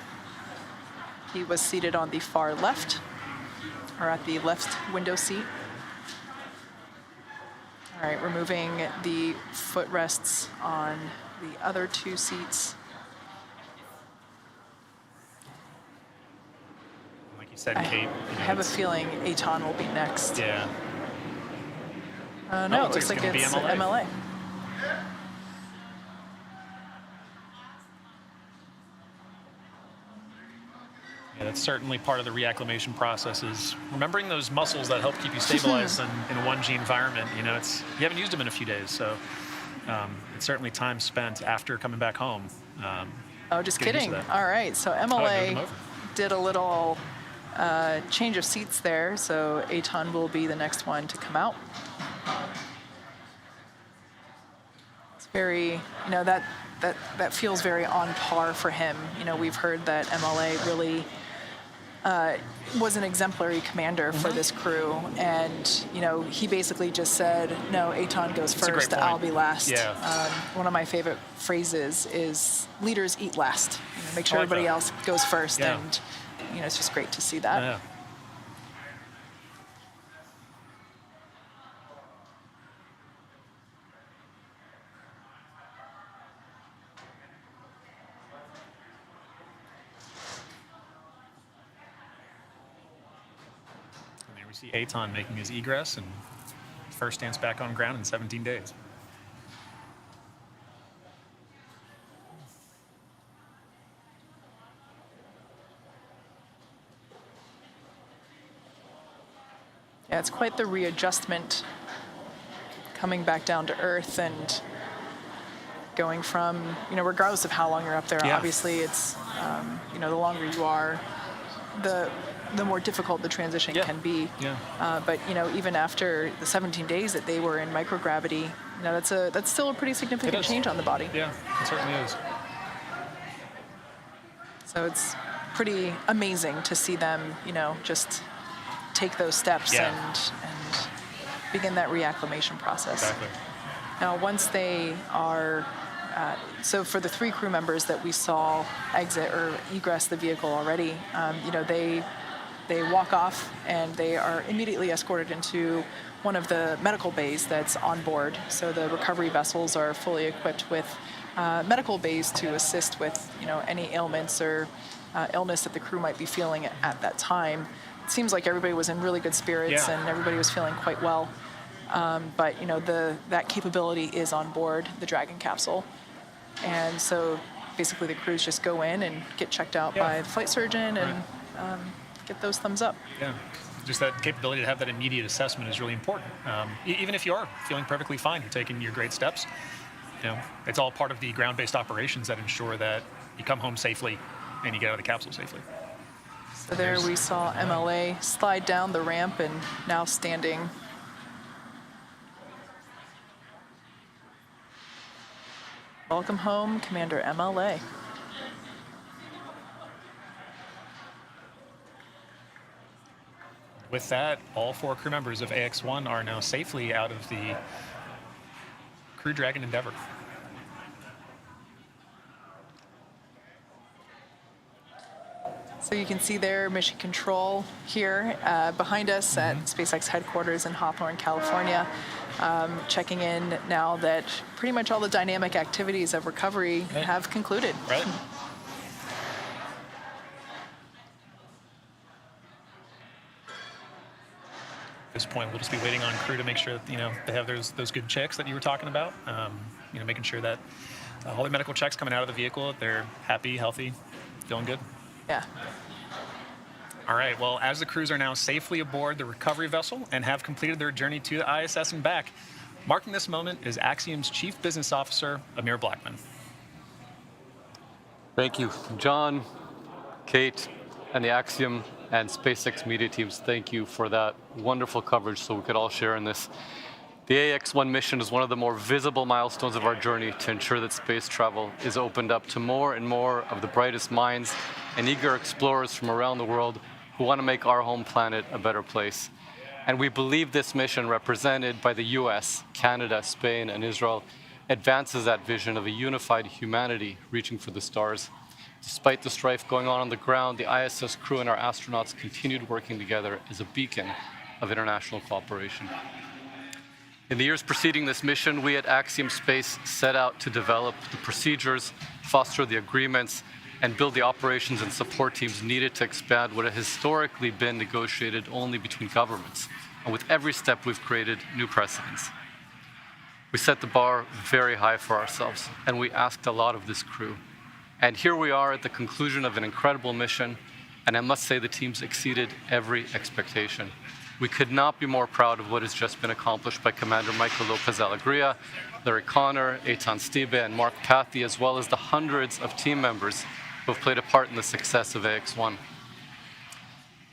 B: He was seated on the far left, or at the left window seat. All right, removing the footrests on the other two seats.
A: Like you said,
B: I
A: Kate.
B: have a feeling Aton will be next.
A: Yeah.
B: No, it looks like it's MLA.
A: Yeah, that's certainly part of the reacclimation process, is remembering those muscles that help keep you stabilized in a 1G environment. You know, you haven't used them in a few days, so it's certainly time spent after coming back home.
B: Oh, just kidding. All right, so MLA did a little change of seats there, so Aton will be the next one to come out. It's very, you know, that feels very on par for him. You know, we've heard that MLA really was an exemplary commander for this crew, and you know, he basically just said, no, Aton goes first, I'll be last.
A: Yeah.
B: One of my favorite phrases is leaders eat last. You know, make sure everybody else goes first, and you know, it's just great to see that.
A: Yeah. We see Aton making his egress and first stance back on ground in 17 days.
B: Yeah, it's quite the readjustment coming back down to Earth and going from, you know, regardless of how long you're up there, obviously it's, you know, the longer you are, the more difficult the transition can be.
A: Yeah.
B: But you know, even after the 17 days that they were in microgravity, you know, that's still a pretty significant change on the body.
A: Yeah, it certainly is.
B: So it's pretty amazing to see them, you know, just take those steps and begin that reacclimation process.
A: Exactly.
B: Now, once they are, so for the 3 crew members that we saw exit or egress the vehicle already, you know, they walk off and they are immediately escorted into one of the medical bays that's on board. So the recovery vessels are fully equipped with medical bays to assist with, you know, any ailments or illness that the crew might be feeling at that time. It seems like everybody was in really good spirits and everybody was feeling quite well. But you know, that capability is on board the Dragon capsule, and so basically the crews just go in and get checked out by the flight surgeon and get those thumbs up.
A: Yeah, just that capability to have that immediate assessment is really important. Even if you are feeling perfectly fine, you're taking your great steps. You know, it's all part of the ground-based operations that ensure that you come home safely and you get out of the capsule safely.
B: So there we saw MLA slide down the ramp and now standing. Welcome home, Commander MLA.
A: With that, all 4 crew members of AX-1 are now safely out of the Crew Dragon Endeavour.
B: So you can see their mission control here behind us at SpaceX headquarters in Hawthorne, California. checking in now that pretty much all the dynamic activities of recovery have concluded.
A: Right. At this point, we'll just be waiting on crew to make sure that, they have those good checks that you were talking about. Making sure that all the medical checks coming out of the vehicle, they're happy, healthy, feeling good.
B: Yeah.
A: All right, well, as the crews are now safely aboard the recovery vessel and have completed their journey to the ISS and back, marking this moment is Axiom's Chief Business Officer, Amir Blackman.
F: Thank you, John, Kate, and the Axiom and SpaceX media teams. Thank you for that wonderful coverage so we could all share in this. The AX-1 mission is one of the more visible milestones of our journey to ensure that space travel is opened up to more and more of the brightest minds and eager explorers from around the world who want to make our home planet a better place. And we believe this mission, represented by the US, Canada, Spain, and Israel, advances that vision of a unified humanity reaching for the stars. Despite the strife going on the ground, the ISS crew and our astronauts continued working together as a beacon of international cooperation. In the years preceding this mission, we at Axiom Space set out to develop the procedures, foster the agreements, and build the operations and support teams needed to expand what had historically been negotiated only between governments. And with every step, we've created new precedents. We set the bar very high for ourselves, and we asked a lot of this crew. And here we are at the conclusion of an incredible mission, and I must say the teams exceeded every expectation. We could not be more proud of what has just been accomplished by Commander Michael Lopez Alegria, Larry Connor, Eitan Stibe, and Mark Pathy, as well as the hundreds of team members who have played a part in the success of AX-1.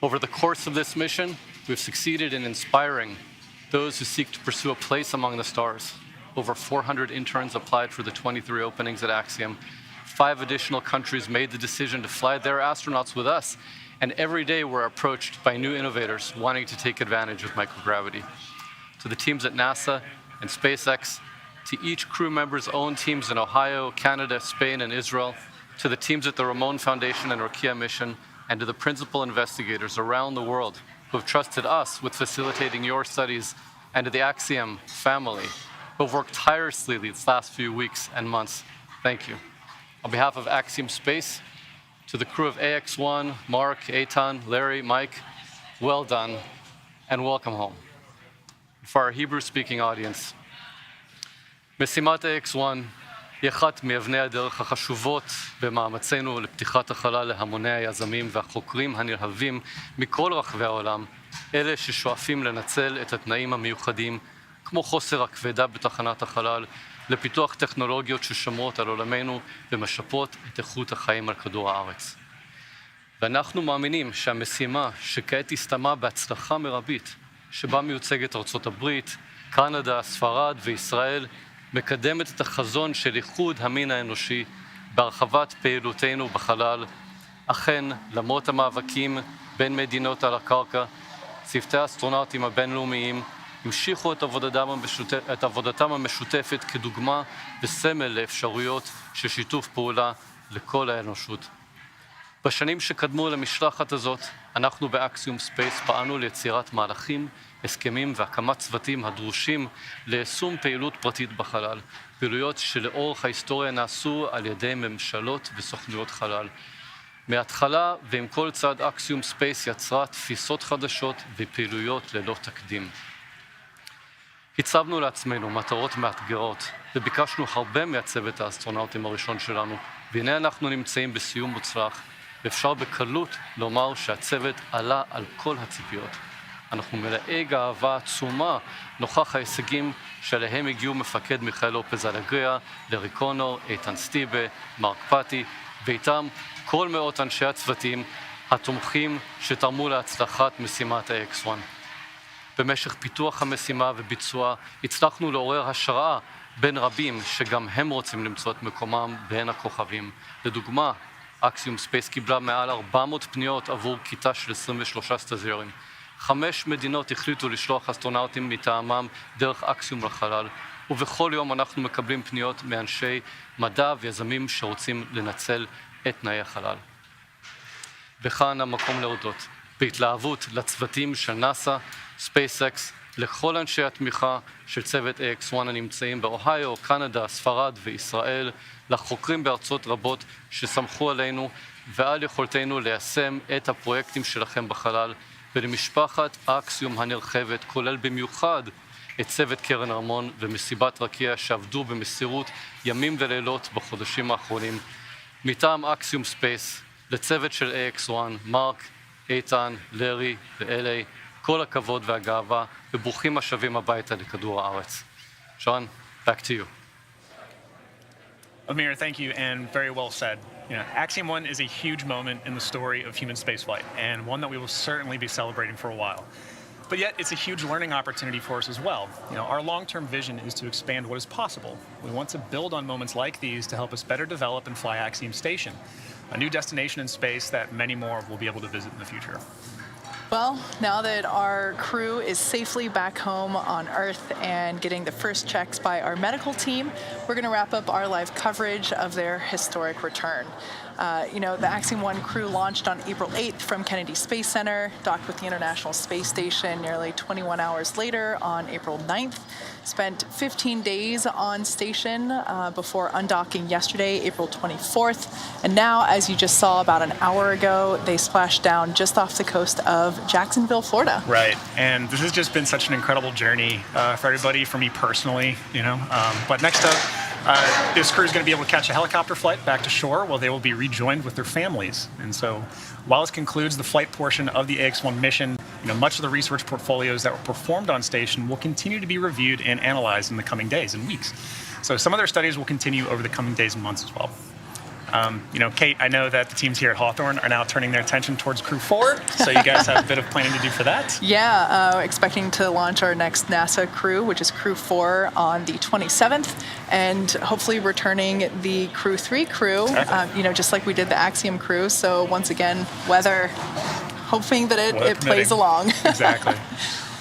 F: Over the course of this mission, we've succeeded in inspiring those who seek to pursue a place among the stars. Over 400 interns applied for the 23 openings at Axiom. 5 additional countries made the decision to fly their astronauts with us. And every day we're approached by new innovators wanting to take advantage of microgravity. To the teams at NASA and SpaceX, to each crew member's own teams in Ohio, Canada, Spain, and Israel, to the teams at the Ramon Foundation and Rokia mission, and to the principal investigators around the world who have trusted us with facilitating your studies, and to the Axiom family who have worked tirelessly these last few weeks and months. Thank you. On behalf of Axiom Space, to the crew of AX-1, Mark, Eitan, Larry, Mike, well done, and welcome home. For our Hebrew-speaking audience, משימת AX-1 היא אחת מאבני הדרך החשובות במאמצינו לפתיחת החלל להמוני היזמים והחוקרים הנלהבים מכל רחבי העולם, אלה ששואפים לנצל את התנאים המיוחדים, כמו חוסר הכבדה בתחנת החלל, לפיתוח טכנולוגיות ששומרות על עולמנו ומשפרות את איכות החיים על כדור הארץ. ואנחנו מאמינים שהמשימה שכעת הסתיימה בהצלחה מרבית, שבה מיוצגת ארצות הברית, קנדה, ספרד וישראל, מקדמת את החזון של איחוד המין האנושי בהרחבת פעילותנו בחלל. אכן, למרות המאבקים בין מדינות על הקרקע, צוותי האסטרונאוטים הבינלאומיים המשיכו את עבודתם המשותפת כדוגמה וסמל לאפשרויות של שיתוף פעולה לכל האנושות. בשנים שקדמו למשלחת הזאת, אנחנו באקסיום ספייס פעלנו ליצירת מהלכים, הסכמים והקמת צוותים הדרושים ליישום פעילות פרטית בחלל, פעילויות שלאורך ההיסטוריה נעשו על ידי ממשלות וסוכנויות חלל. מההתחלה ועם כל צעד אקסיום ספייס יצרה תפיסות חדשות ופעילויות ללא תקדים. הצבנו לעצמנו מטרות מאתגרות וביקשנו הרבה מהצוות האסטרונאוטים הראשון שלנו, והנה אנחנו נמצאים בסיום מוצלח, ואפשר בקלות לומר שהצוות עלה על כל הציפיות. אנחנו מלאי גאווה עצומה נוכח ההישגים שאליהם הגיעו מפקד מיכאל לופז אלגריה, לארי קונור, איתן סטיבה, מרק פאטי, ואיתם כל מאות אנשי הצוותים התומכים שתרמו להצלחת משימת AX-1. במשך פיתוח המשימה וביצוע הצלחנו לעורר השראה בין רבים שגם הם רוצים למצוא את מקומם בין הכוכבים. לדוגמה, אקסיום ספייס קיבלה מעל 400 פניות עבור כיתה של 23 סטאז'רים. 5 מדינות החליטו לשלוח אסטרונאוטים מטעמם דרך אקסיום לחלל, ובכל יום אנחנו מקבלים פניות מאנשי מדע ויזמים שרוצים לנצל את תנאי החלל. וכאן המקום להודות בהתלהבות לצוותים של נאסא, SpaceX לכל אנשי התמיכה של צוות AX-1 הנמצאים באוהיו, קנדה, ספרד וישראל, לחוקרים בארצות רבות שסמכו עלינו ועל יכולתנו ליישם את הפרויקטים שלכם בחלל, ולמשפחת אקסיום הנרחבת, כולל במיוחד את צוות קרן ארמון ומסיבת רקיע שעבדו במסירות ימים ולילות בחודשים האחרונים. מטעם אקסיום ספייס, לצוות של AX-1, מרק, איתן, לארי ואלי, כל הכבוד והגאווה, וברוכים השבים הביתה לכדור הארץ. Sean, back to you.
A: Amir, thank you, and very well said. Axiom 1 is a huge moment in the story of human spaceflight, and one that we will certainly be celebrating for a while. But yet, it's a huge learning opportunity for us as well. Our long-term vision is to expand what is possible. We want to build on moments like these to help us better develop and fly Axiom Station, a new destination in space that many more will be able to visit in the future.
B: Well, now that our crew is safely back home on Earth and getting the first checks by our medical team, we're going to wrap up our live coverage of their historic return. The Axiom 1 crew launched on April 8th from Kennedy Space Center, docked with the International Space Station nearly 21 hours later on April 9th, spent 15 days on station before undocking yesterday, April 24th, and now, as you just saw about an hour ago, they splashed down just off the coast of Jacksonville, Florida.
A: Right, and this has just been such an incredible journey for everybody, for me personally, But next up, this crew is going to be able to catch a helicopter flight back to shore while they will be rejoined with their families. And so while this concludes the flight portion of the AX-1 mission, much of the research portfolios that were performed on station will continue to be reviewed and analyzed in the coming days and weeks. So some of their studies will continue over the coming days and months as well. Kate, I know that the teams here at Hawthorne are now turning their attention towards Crew 4, so you guys have a bit of planning to do for that.
B: Yeah, expecting to launch our next NASA crew, which is Crew 4, on the 27th, and hopefully returning the Crew 3 crew, just like we did the Axiom crew. So once again, weather, hoping that it plays along.
A: Exactly.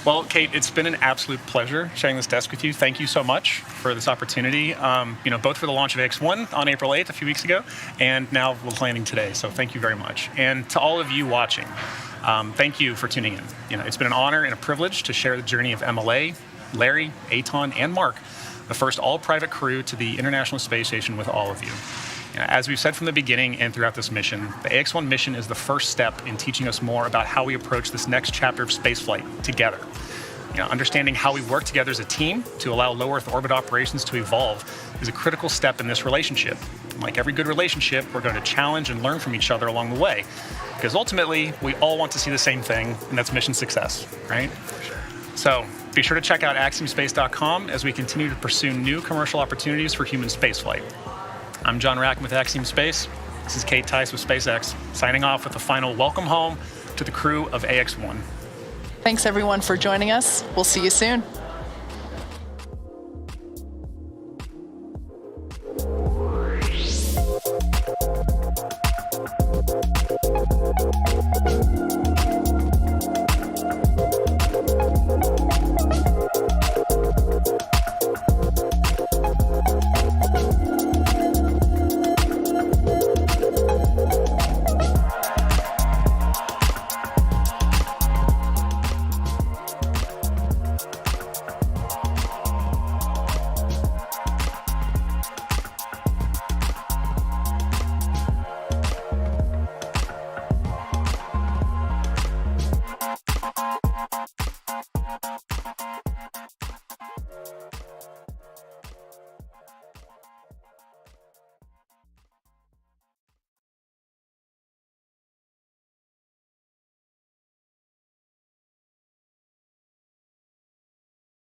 A: Well, Kate, it's been an absolute pleasure sharing this desk with you. Thank you so much for this opportunity, both for the launch of AX-1 on April 8th, a few weeks ago, and now we're landing today. So thank you very much. And to all of you watching, thank you for tuning in. It's been an honor and a privilege to share the journey of MLA, Larry, Eitan, and Mark, the first all-private crew to the International Space Station with all of you. As we've said from the beginning and throughout this mission, the AX-1 mission is the first step in teaching us more about how we approach this next chapter of spaceflight together. Understanding how we work together as a team to allow low Earth orbit operations to evolve is a critical step in this relationship. Like every good relationship, we're going to challenge and learn from each other along the way, because ultimately, we all want to see the same thing, and that's mission success, right? So be sure to check out axiomspace.com as we continue to pursue new commercial opportunities for human spaceflight. I'm John Rackham with Axiom Space. This is Kate Tice with SpaceX, signing off with a final welcome home to the crew of AX-1.
B: Thanks, everyone, for joining us. We'll see you soon.